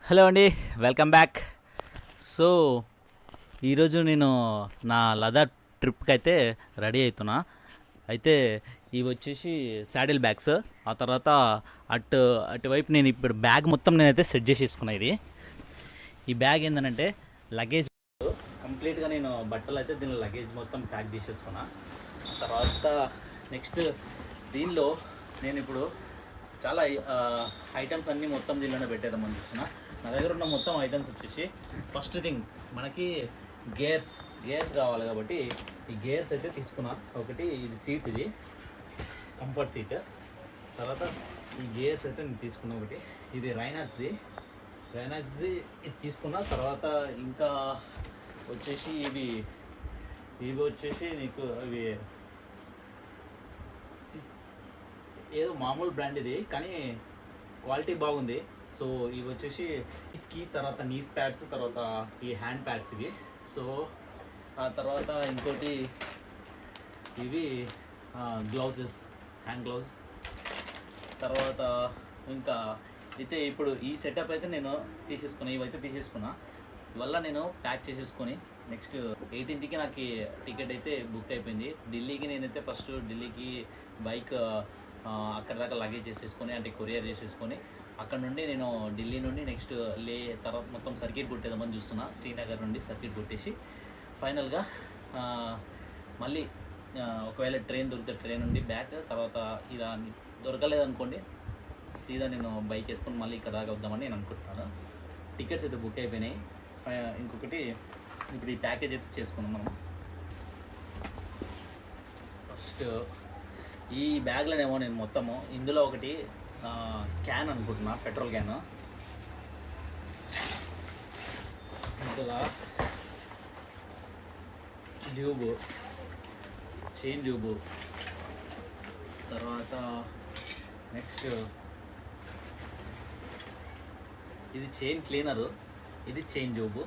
Hello అండి, welcome back. So ఈరోజు నేను నా లదాఖ్ ట్రిప్కి అయితే రెడీ అవుతున్నా. అయితే ఇవి వచ్చేసి శాడిల్ బ్యాగ్స్. ఆ తర్వాత అటు అటువైపు నేను ఇప్పుడు బ్యాగ్ మొత్తం నేనైతే సెట్ చేసేసుకున్నా. ఈ బ్యాగ్ ఏంటంటే లగేజ్ కంప్లీట్గా నేను బట్టలు అయితే దీనిలో లగేజ్ మొత్తం ప్యాక్ చేసేసుకున్నా. తర్వాత నెక్స్ట్ దీనిలో నేను ఇప్పుడు చాలా ఐటమ్స్ అన్నీ మొత్తం దీనిలోనే పెట్టేద్దామని చూసిన. నా దగ్గర ఉన్న మొత్తం ఐటమ్స్ వచ్చేసి ఫస్ట్ థింగ్ మనకి గేర్స్ కావాలి కాబట్టి ఈ గేర్స్ అయితే తీసుకున్నా. ఒకటి ఇది సీట్, ఇది కంఫర్ట్ సీట్. తర్వాత ఈ గేర్స్ అయితే నేను తీసుకున్నా. ఒకటి ఇది రైనాక్స్ది ఇది తీసుకున్నా. తర్వాత ఇంకా వచ్చేసి ఇవి వచ్చేసి నీకు ఇవి ఏదో మామూలు బ్రాండ్ ఇది, కానీ క్వాలిటీ బాగుంది. సో ఇవి వచ్చేసి ఇస్కి, తర్వాత నీస్ ప్యాడ్స్, తర్వాత ఈ హ్యాండ్ ప్యాడ్స్ ఇవి. సో ఆ తర్వాత ఇంకోటి ఇవి గ్లౌజెస్, హ్యాండ్ గ్లౌజ్. తర్వాత ఇంకా అయితే ఇప్పుడు ఈ సెటప్ అయితే నేను ఇవైతే తీసేసుకున్నా. ఇవల్ల నేను ప్యాక్ చేసేసుకొని నెక్స్ట్ 18కి నాకు టికెట్ అయితే బుక్ అయిపోయింది ఢిల్లీకి. నేనైతే ఫస్ట్ ఢిల్లీకి బైక్ అక్కడ దాకా లగేజ్ చేసేసుకొని, అంటే కొరియర్ చేసేసుకొని, అక్కడ నుండి నేను ఢిల్లీ నుండి నెక్స్ట్ లే తర్వాత మొత్తం సర్క్యూట్ కొట్టేద్దామని చూస్తున్నా. శ్రీనగర్ నుండి సర్క్యూట్ కొట్టేసి ఫైనల్గా మళ్ళీ ఒకవేళ ట్రైన్ దొరికితే ట్రైన్ నుండి బ్యాక్, తర్వాత ఇలా దొరకలేదనుకోండి సీదా నేను బైక్ వేసుకొని మళ్ళీ ఇక్కడ దాకా వద్దామని నేను అనుకుంటున్నాను. టికెట్స్ అయితే బుక్ అయిపోయినాయి. ఇంకొకటి ఇప్పుడు ఈ ప్యాకేజ్ అయితే చేసుకున్నాం మనం. ఫస్ట్ ఈ బ్యాగ్లోనేమో నేను మొత్తము ఇందులో ఒకటి క్యాన్ అనుకుంటున్నా, పెట్రోల్ క్యాన్. ఇందులో ట్యూబ్, చైన్ ట్యూబ్. తర్వాత నెక్స్ట్ ఇది చైన్ క్లీనరు, ఇది చైన్ ట్యూబ్.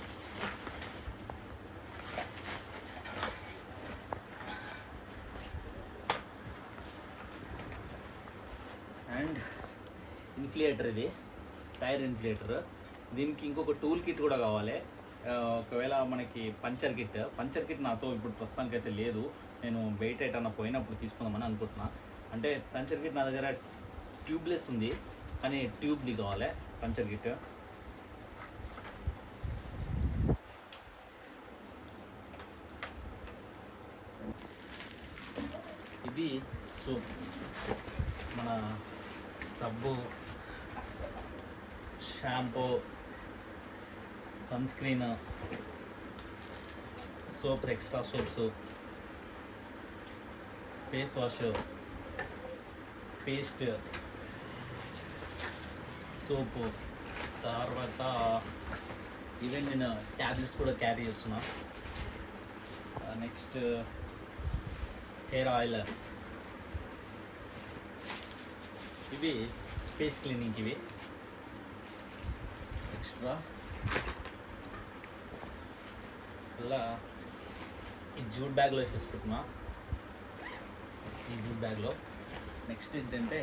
అండ్ ఇన్ఫ్లేటర్, ఇది టైర్ ఇన్ఫ్లేటర్. దీనికి ఇంకొక టూల్ కిట్ కూడా కావాలి. ఒకవేళ మనకి పంచర్ కిట్ నాతో ఇప్పుడు ప్రస్తుతానికి అయితే లేదు. నేను బయట ఎటన్నా పోయినప్పుడు తీసుకుందామని అనుకుంటున్నా. అంటే పంచర్ కిట్ నా దగ్గర ట్యూబ్లెస్ ఉంది, కానీ ట్యూబ్ది కావాలి పంచర్ కిట్. ఇవి సోప్, మన సబ్బు, shampoo, sunscreen, soaps, extra soaps, face wash, paste, soap. తర్వాత ఈవెన్ నేను ట్యాబ్లెట్స్ కూడా క్యారీ చేస్తున్నా. నెక్స్ట్ హెయిర్ ఆయిల్, ఇవి ఫేస్ క్లీనింగ్. ఇవి ఎక్స్ట్రా అలా ఈ జూట్ బ్యాగ్లో వేసేసుకుంటున్నా. ఈ జూట్ బ్యాగ్లో నెక్స్ట్ ఏంటంటే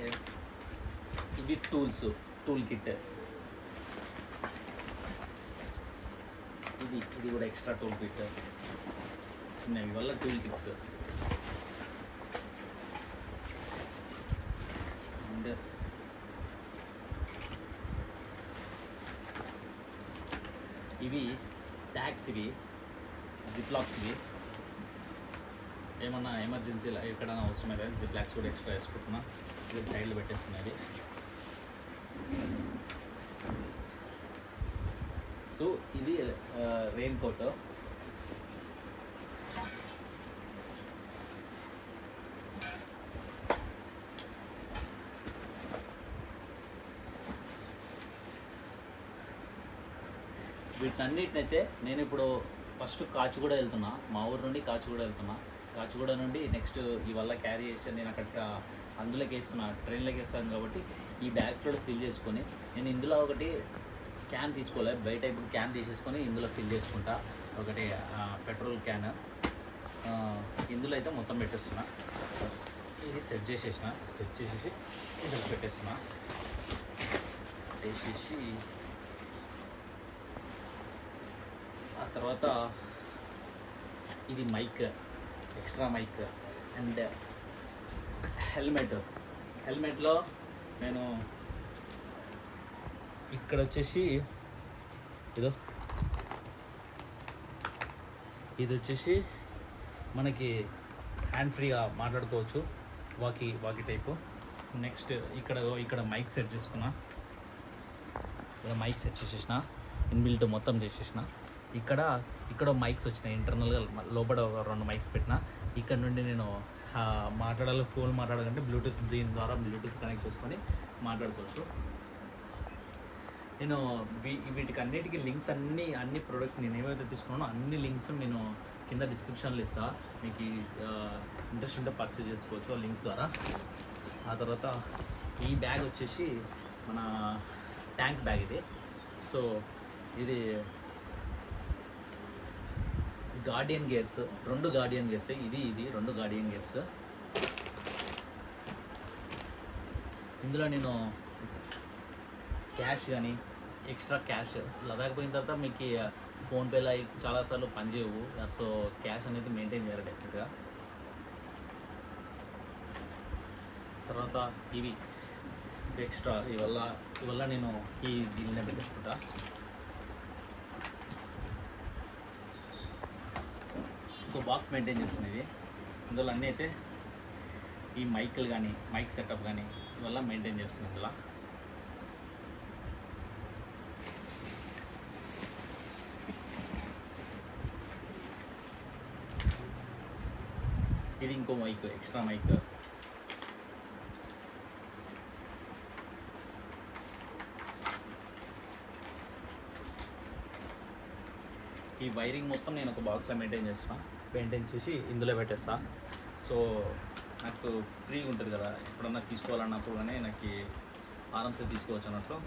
ఇవి టూల్ కిట్. ఇది కూడా ఎక్స్ట్రా టూల్ కిట్, చిన్నవి వల్ల టూల్ కిట్స్. అండ్ ఇవి ట్యాగ్స్, ఇవి జిప్లాక్స్. ఇవి ఏమన్నా ఎమర్జెన్సీలో ఎక్కడైనా అవసరమైతే జిప్లాక్స్ కూడా ఎక్స్ట్రా వేసుకుంటున్నా. ఇది సైడ్లో పెట్టేస్తున్నది. సో ఇది రెయిన్ కోట్. వీటన్నిటినైతే నేను ఇప్పుడు ఫస్ట్ కాచిగూడ వెళ్తున్నా. మా ఊరు నుండి కాచిగూడ వెళ్తున్నా. కాచిగూడ నుండి నెక్స్ట్ ఇవల్ల క్యారీ చేసి నేను అక్కడ అందులోకి వేస్తున్నా, ట్రైన్లోకి వేస్తాను. కాబట్టి ఈ బ్యాగ్స్ కూడా ఫిల్ చేసుకొని నేను ఇందులో ఒకటి క్యాన్ తీసుకోలే, బయట ఇప్పుడు క్యాన్ తీసేసుకొని ఇందులో ఫిల్ చేసుకుంటా. ఒకటి పెట్రోల్ క్యాన్ ఇందులో అయితే మొత్తం పెట్టేస్తున్నా. ఇది సెట్ చేసేసి ఇందులో పెట్టేస్తున్నా. వేసేసి తర్వాత ఇది మైక్, ఎక్స్ట్రా మైక్ అండ్ హెల్మెట్లో నేను ఇక్కడ వచ్చేసి ఇది వచ్చేసి మనకి హ్యాండ్ ఫ్రీగా మాట్లాడుకోవచ్చు, వాకి టైపు. నెక్స్ట్ ఇక్కడ మైక్ సెట్ చేసుకున్నా, మైక్ సెట్ చేసేసిన, ఇన్బిల్ట్ మొత్తం చేసేసిన. ఇక్కడ మైక్స్ వచ్చినాయి ఇంటర్నల్గా, లోపల 2 మైక్స్ పెట్టిన. ఇక్కడ నుండి నేను ఫోన్ మాట్లాడాలంటే దీని ద్వారా బ్లూటూత్ కనెక్ట్ చేసుకొని మాట్లాడుకోవచ్చు. నేను వీటికి అన్నిటికీ లింక్స్ అన్ని ప్రోడక్ట్స్ నేను ఏవైతే తీసుకున్నానో అన్ని లింక్స్ నేను కింద డిస్క్రిప్షన్లో ఇస్తా, మీకు ఇంట్రెస్ట్ ఉంటే పర్చేజ్ చేసుకోవచ్చు లింక్స్ ద్వారా. ఆ తర్వాత ఈ బ్యాగ్ వచ్చేసి మన ట్యాంక్ బ్యాగ్ ఇది. సో ఇది గార్డియన్ గేర్స్, 2 గార్డియన్ గేర్స్, ఇది 2 గార్డియన్ గేర్స్. ఇందులో నేను క్యాష్ కానీ ఎక్స్ట్రా క్యాష్ లదాఖ్ పోయిన తర్వాత మీకు ఫోన్పేలో చాలాసార్లు పనిచేయవు, సో క్యాష్ అనేది మెయింటైన్ చేయాలి డెఫినెట్గా. తర్వాత ఇవి ఎక్స్ట్రా ఇవల్ల నేను దీనినే పెట్టేసుకుంటా. ఇంకో బాక్స్ మెయింటైన్ చేస్తున్నది, ఇందులో అన్నీ అయితే ఈ మైక్లు కానీ మైక్ సెటప్ కానీ ఇవల్ల మెయింటైన్ చేస్తుంది. ఇందులో ఇది ఇంకో మైక్, ఎక్స్ట్రా మైక్. ఈ వైరింగ్ మొత్తం నేను ఒక బాక్స్లో మెయింటైన్ చేసి ఇందులో పెట్టేస్తా. సో నాకు ఫ్రీగా ఉంటుంది కదా, ఎప్పుడన్నా తీసుకోవాలన్నప్పుడు కానీ నాకు ఆరామ్సే తీసుకోవచ్చు అన్నట్లు.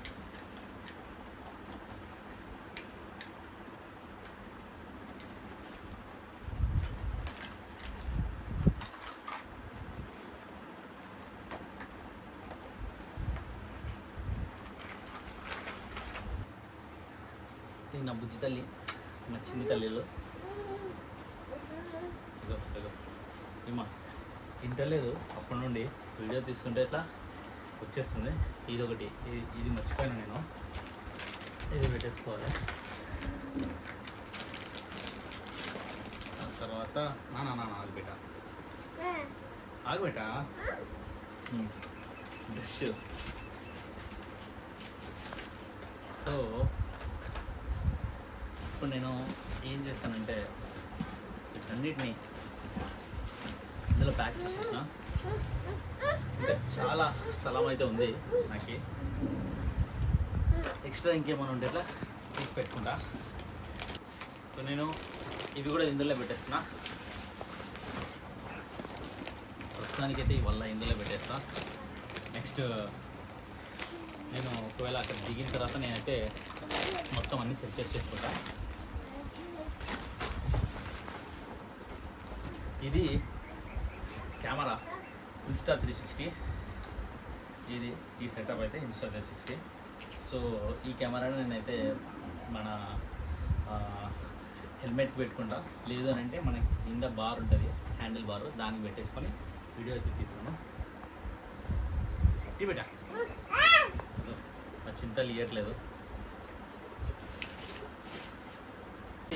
నా బుజ్జి తల్లి, నా చిన్ని తల్లిలో ఇగో ఇమ్మా ఇంటలేదు. అప్పటి నుండి వీడియో తీసుకుంటే ఇట్లా వచ్చేస్తుంది. ఇది మర్చిపోయాను నేను, ఇది పెట్టేసుకోవాలి. తర్వాత ఆగబెట్ట బ్రష్. సో ఇప్పుడు నేను ఏం చేస్తానంటే అన్నిటినీ ఇందులో ప్యాక్ చేసేసిన. చాలా స్థలం అయితే ఉంది నాకు, ఎక్స్ట్రా ఇంకేమైనా ఉంటే ఇట్లా తీసి పెట్టుకుంటా. సో నేను ఇవి కూడా ఇందులో పెట్టేస్తున్నా. ప్రస్తుతానికైతే ఇవల్ల ఇందులో పెట్టేస్తా. నెక్స్ట్ నేను ఒకవేళ అక్కడ దిగిన తర్వాత నేనైతే మొత్తం అన్నీ సెట్ చేసుకుంటా. ఇది కెమెరా ఇన్స్టా 360, ఈ సెటప్ అయితే ఇన్స్టా 360. సో ఈ కెమెరాని నేనైతే మన హెల్మెట్కి పెట్టుకుంటా, లేదు అని అంటే మనకి కింద బార్ ఉంటుంది, హ్యాండిల్ బార్, దానికి పెట్టేసుకొని వీడియో అయితే తీస్తాను. బెట మా చింతలు ఇవ్వట్లేదు.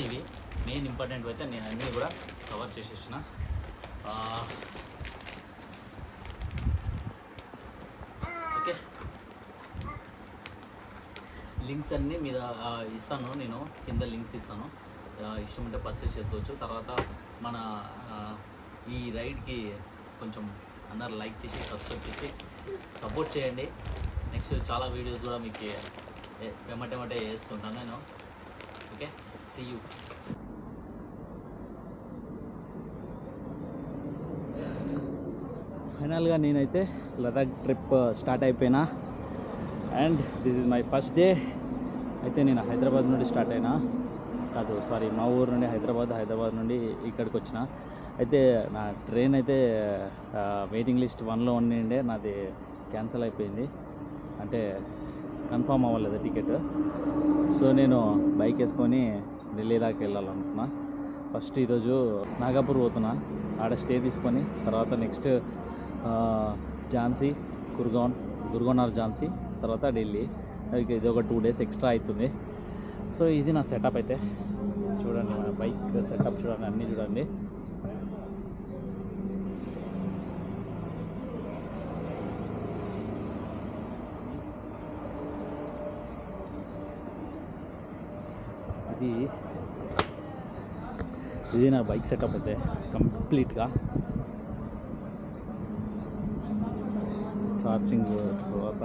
ఇవి మెయిన్ ఇంపార్టెంట్ అయితే నేను అన్నీ కూడా కవర్ చేసేసిన. ఓకే, లింక్స్ అన్నీ మీద ఇస్తాను, నేను కింద లింక్స్ ఇస్తాను, ఇష్టం ఉంటే పర్చేస్ చేసుకోవచ్చు. తర్వాత మన ఈ రైడ్కి కొంచెం అందరు లైక్ చేసి సబ్స్క్రైబ్ చేసి సపోర్ట్ చేయండి. నెక్స్ట్ చాలా వీడియోస్ కూడా మీకు వెంబటెంబటే చేస్తుంటాను నేను. Okay, see you. ఫైనల్గా నేనైతే లదాఖ్ ట్రిప్ స్టార్ట్ అయిపోయినా, and this is my first day. అయితే నేను హైదరాబాద్ నుండి స్టార్ట్ అయినా, మా ఊరు నుండి హైదరాబాద్ నుండి ఇక్కడికి వచ్చిన. అయితే నా ట్రైన్ అయితే వెయిటింగ్ లిస్ట్ 1లో ఉండే, నాది క్యాన్సిల్ అయిపోయింది, అంటే కన్ఫామ్ అవ్వలేదు టికెట్. సో నేను బైక్ వేసుకొని ఢిల్లీ దాకా వెళ్ళాలనుకున్నా. ఫస్ట్ ఈరోజు నాగపూర్ పోతున్నా, ఆడ స్టే తీసుకొని తర్వాత నెక్స్ట్ ఝాన్సీ, గుర్గాన్ ఆర్ ఝాన్సీ, తర్వాత ఢిల్లీ. ఇది ఒక 2 days ఎక్స్ట్రా అవుతుంది. సో ఇది నా సెటప్ అయితే చూడండి, మన బైక్ సెటప్ చూడండి, అన్నీ చూడండి. ఇది నా బైక్ సెటప్ అయితే కంప్లీట్గా. ఛార్జింగ్ తర్వాత